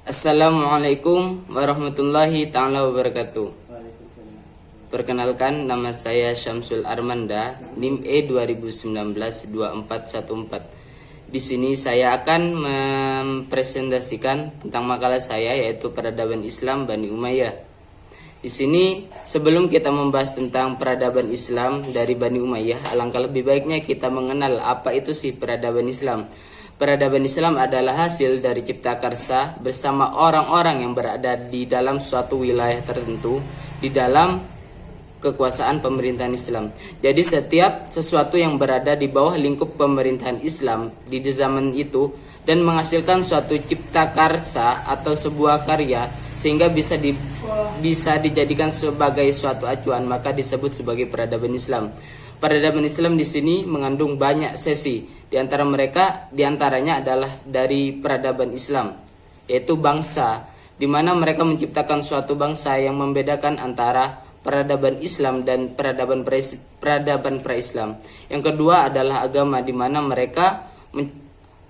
Assalamualaikum warahmatullahi ta'ala wabarakatuh. Perkenalkan, nama saya Syamsul Armanda, NIM E 2019-2414. Di sini saya akan mempresentasikan tentang makalah saya, yaitu Peradaban Islam Bani Umayyah. Di sini, sebelum kita membahas tentang peradaban Islam dari Bani Umayyah, alangkah lebih baiknya kita mengenal apa itu sih peradaban Islam. Peradaban Islam adalah hasil dari cipta karsa bersama orang-orang yang berada di dalam suatu wilayah tertentu di dalam kekuasaan pemerintahan Islam. Jadi setiap sesuatu yang berada di bawah lingkup pemerintahan Islam di zaman itu dan menghasilkan suatu cipta karsa atau sebuah karya sehingga bisa dijadikan sebagai suatu acuan, maka disebut sebagai peradaban Islam. Peradaban Islam di sini mengandung banyak sesi. Di antaranya adalah dari peradaban Islam, yaitu bangsa, di mana mereka menciptakan suatu bangsa yang membedakan antara peradaban Islam dan peradaban pra-Islam. Yang kedua adalah agama, di mana mereka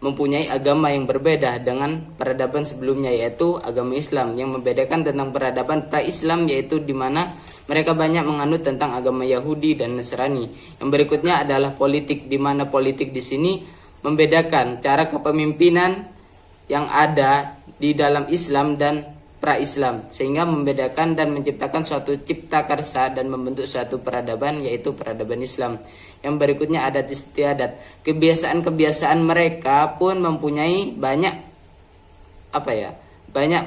mempunyai agama yang berbeda dengan peradaban sebelumnya, yaitu agama Islam. Yang membedakan tentang peradaban pra-Islam yaitu di mana mereka banyak menganut tentang agama Yahudi dan Nasrani. Yang berikutnya adalah politik, di mana politik di sini membedakan cara kepemimpinan yang ada di dalam Islam dan pra-Islam, sehingga membedakan dan menciptakan suatu cipta karsa dan membentuk suatu peradaban, yaitu peradaban Islam. Yang berikutnya adat istiadat. Kebiasaan-kebiasaan mereka pun mempunyai banyak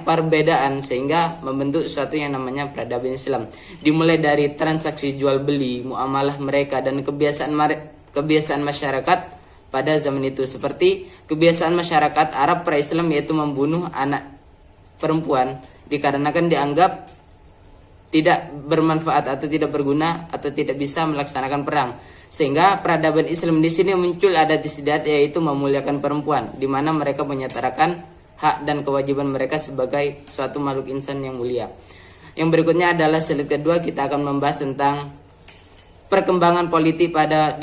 perbedaan sehingga membentuk suatu yang namanya peradaban Islam. Dimulai dari transaksi jual beli, muamalah mereka, dan kebiasaan masyarakat pada zaman itu, seperti kebiasaan masyarakat Arab pra-Islam yaitu membunuh anak perempuan dikarenakan dianggap tidak bermanfaat atau tidak berguna atau tidak bisa melaksanakan perang. Sehingga peradaban Islam di sini muncul adat istiadat, yaitu memuliakan perempuan, di mana mereka menyatakan hak dan kewajiban mereka sebagai suatu makhluk insan yang mulia. Yang berikutnya adalah slide kedua, kita akan membahas tentang perkembangan politik pada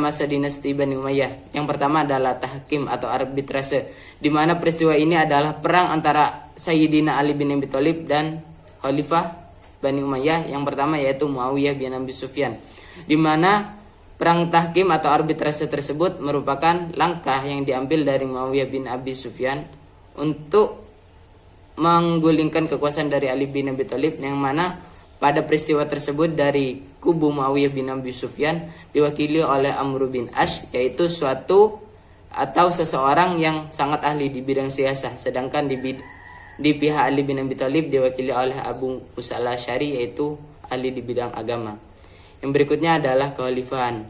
masa dinasti Bani Umayyah. Yang pertama adalah tahkim atau arbitrase, di mana peristiwa ini adalah perang antara Sayyidina Ali bin Abi Thalib dan Khalifah Bani Umayyah yang pertama, yaitu Muawiyah bin Abi Sufyan. Di mana perang tahkim atau arbitrase tersebut merupakan langkah yang diambil dari Muawiyah bin Abi Sufyan untuk menggulingkan kekuasaan dari Ali bin Abi Thalib, yang mana pada peristiwa tersebut dari kubu Muawiyah bin Abi Sufyan diwakili oleh Amr bin Ash, yaitu seseorang yang sangat ahli di bidang siasah, sedangkan di pihak Ali bin Abi Thalib diwakili oleh Abu Musa al-Asy'ari, yaitu ahli di bidang agama. Yang berikutnya adalah kekhalifahan.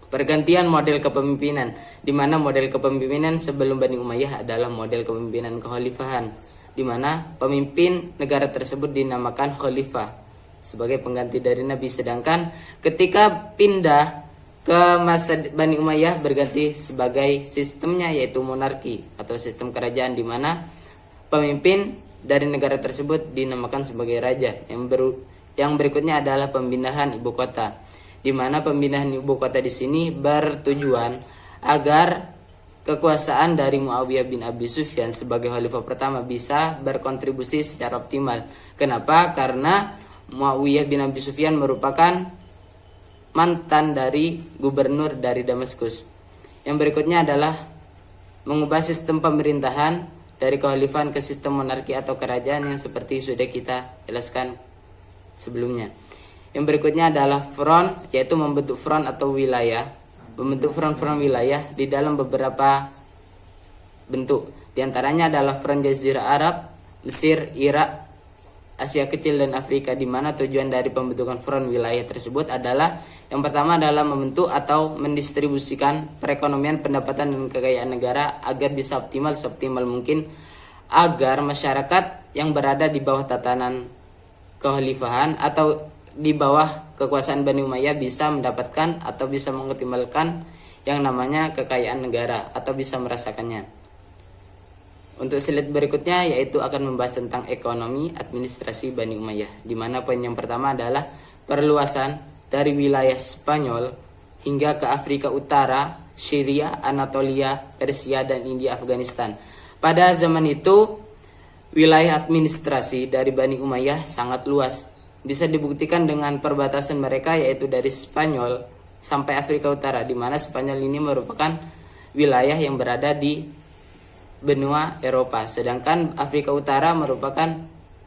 Pergantian model kepemimpinan, di mana model kepemimpinan sebelum Bani Umayyah adalah model kepemimpinan kekhalifahan, di mana pemimpin negara tersebut dinamakan khalifah sebagai pengganti dari Nabi. Sedangkan ketika pindah ke masa Bani Umayyah berganti sebagai sistemnya, yaitu monarki atau sistem kerajaan, di mana pemimpin dari negara tersebut dinamakan sebagai raja. Yang berikutnya adalah pemindahan ibu kota, di mana pemindahan ibu kota di sini bertujuan agar kekuasaan dari Muawiyah bin Abi Sufyan sebagai khalifah pertama bisa berkontribusi secara optimal. Kenapa? Karena Muawiyah bin Abi Sufyan merupakan mantan dari gubernur dari Damaskus. Yang berikutnya adalah mengubah sistem pemerintahan dari kekhalifahan ke sistem monarki atau kerajaan, yang seperti sudah kita jelaskan sebelumnya. Yang berikutnya adalah front, yaitu membentuk front atau wilayah. Membentuk front-front wilayah di dalam beberapa bentuk. Di antaranya adalah front Jazirah Arab, Mesir, Irak, Asia Kecil, dan Afrika, di mana tujuan dari pembentukan front wilayah tersebut adalah yang pertama adalah membentuk atau mendistribusikan perekonomian, pendapatan, dan kekayaan negara agar bisa seoptimal mungkin, agar masyarakat yang berada di bawah tatanan kekhalifahan atau di bawah kekuasaan Bani Umayyah bisa mendapatkan atau bisa mengoptimalkan yang namanya kekayaan negara atau bisa merasakannya. Untuk slide berikutnya yaitu akan membahas tentang ekonomi administrasi Bani Umayyah, di mana poin yang pertama adalah perluasan dari wilayah Spanyol hingga ke Afrika Utara, Syria, Anatolia, Persia, dan India, Afghanistan. Pada zaman itu wilayah administrasi dari Bani Umayyah sangat luas. Bisa dibuktikan dengan perbatasan mereka yaitu dari Spanyol sampai Afrika Utara, di mana Spanyol ini merupakan wilayah yang berada di benua Eropa, sedangkan Afrika Utara merupakan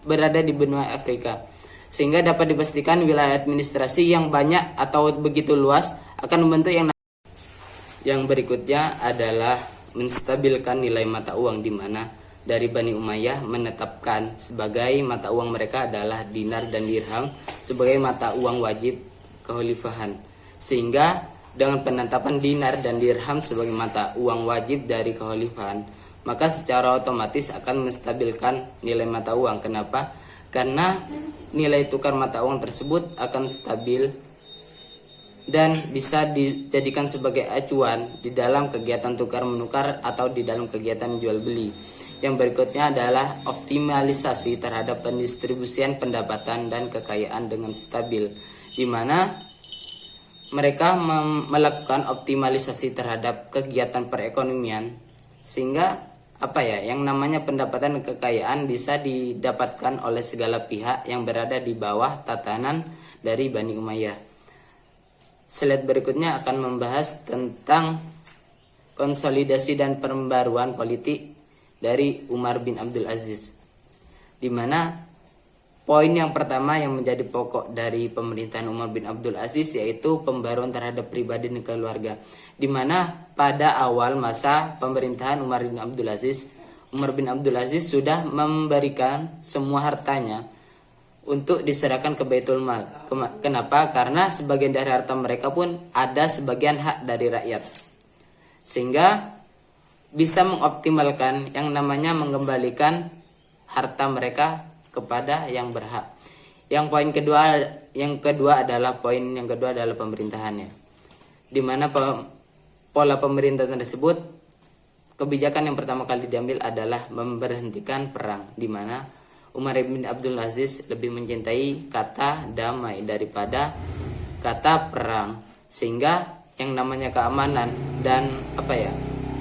berada di benua Afrika. Sehingga dapat dipastikan wilayah administrasi yang banyak atau begitu luas akan membentuk yang berikutnya adalah menstabilkan nilai mata uang, di mana dari Bani Umayyah menetapkan sebagai mata uang mereka adalah dinar dan dirham sebagai mata uang wajib kekhalifahan. Sehingga dengan penetapan dinar dan dirham sebagai mata uang wajib dari kekhalifahan, maka secara otomatis akan menstabilkan nilai mata uang. Kenapa? Karena nilai tukar mata uang tersebut akan stabil dan bisa dijadikan sebagai acuan di dalam kegiatan tukar menukar atau di dalam kegiatan jual beli. Yang berikutnya adalah optimalisasi terhadap pendistribusian pendapatan dan kekayaan dengan stabil, di mana mereka melakukan optimalisasi terhadap kegiatan perekonomian sehingga yang namanya pendapatan dan kekayaan bisa didapatkan oleh segala pihak yang berada di bawah tatanan dari Bani Umayyah. Slide berikutnya akan membahas tentang konsolidasi dan pembaruan politik dari Umar bin Abdul Aziz, di mana poin yang pertama yang menjadi pokok dari pemerintahan Umar bin Abdul Aziz yaitu pembaruan terhadap pribadi dan keluarga, di mana pada awal masa pemerintahan Umar bin Abdul Aziz sudah memberikan semua hartanya untuk diserahkan ke Baitul Mal. Kenapa? Karena sebagian dari harta mereka pun ada sebagian hak dari rakyat, sehingga bisa mengoptimalkan yang namanya mengembalikan harta mereka kepada yang berhak. Yang kedua adalah pemerintahannya, di mana pola pemerintahan tersebut, kebijakan yang pertama kali diambil adalah memberhentikan perang, di mana Umar bin Abdul Aziz lebih mencintai kata damai daripada kata perang, sehingga yang namanya keamanan dan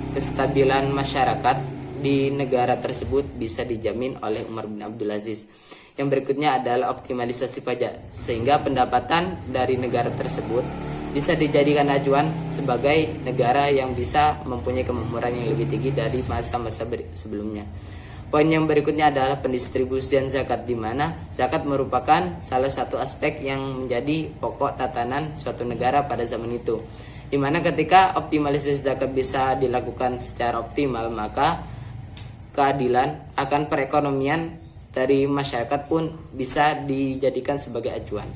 kestabilan masyarakat di negara tersebut bisa dijamin oleh Umar bin Abdul Aziz. Yang berikutnya adalah optimalisasi pajak, sehingga pendapatan dari negara tersebut bisa dijadikan acuan sebagai negara yang bisa mempunyai kemakmuran yang lebih tinggi dari masa-masa sebelumnya. Poin yang berikutnya adalah pendistribusian zakat, di mana zakat merupakan salah satu aspek yang menjadi pokok tatanan suatu negara pada zaman itu, di mana ketika optimalisasi zakat bisa dilakukan secara optimal, maka keadilan akan perekonomian dari masyarakat pun bisa dijadikan sebagai acuan.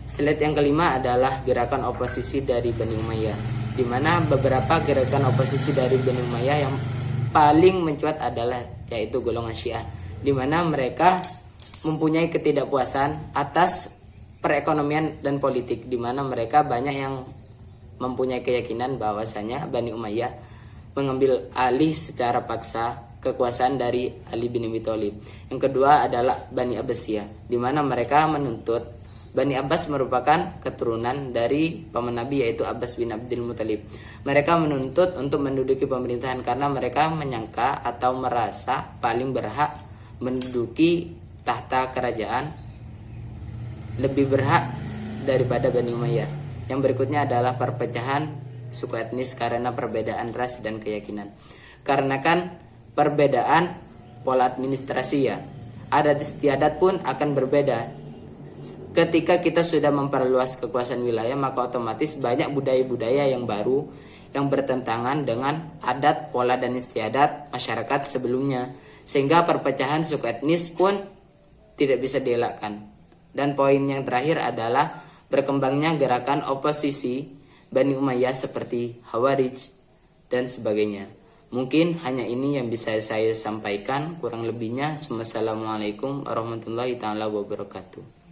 Slide yang kelima adalah gerakan oposisi dari Bani Umayyah, di mana beberapa gerakan oposisi dari Bani Umayyah yang paling mencuat adalah yaitu golongan Syiah, di mana mereka mempunyai ketidakpuasan atas perekonomian dan politik, di mana mereka banyak yang mempunyai keyakinan bahwasanya Bani Umayyah mengambil alih secara paksa kekuasaan dari Ali bin Abi Thalib. Yang kedua adalah Bani Abbasiyah, di mana mereka menuntut Bani Abbas merupakan keturunan dari paman Nabi yaitu Abbas bin Abdul Muthalib. Mereka menuntut untuk menduduki pemerintahan karena mereka menyangka atau merasa paling berhak menduduki tahta kerajaan, lebih berhak daripada Bani Umayyah. Yang berikutnya adalah perpecahan suku etnis karena perbedaan ras dan keyakinan. Karena kan perbedaan pola administrasi ya, adat istiadat pun akan berbeda. Ketika kita sudah memperluas kekuasaan wilayah, maka otomatis banyak budaya-budaya yang baru yang bertentangan dengan adat, pola, dan istiadat masyarakat sebelumnya, sehingga perpecahan suku etnis pun tidak bisa dielakkan. Dan poin yang terakhir adalah berkembangnya gerakan oposisi Bani Umayyah seperti Khawarij dan sebagainya. Mungkin hanya ini yang bisa saya sampaikan, kurang lebihnya. Wassalamualaikum warahmatullahi wabarakatuh.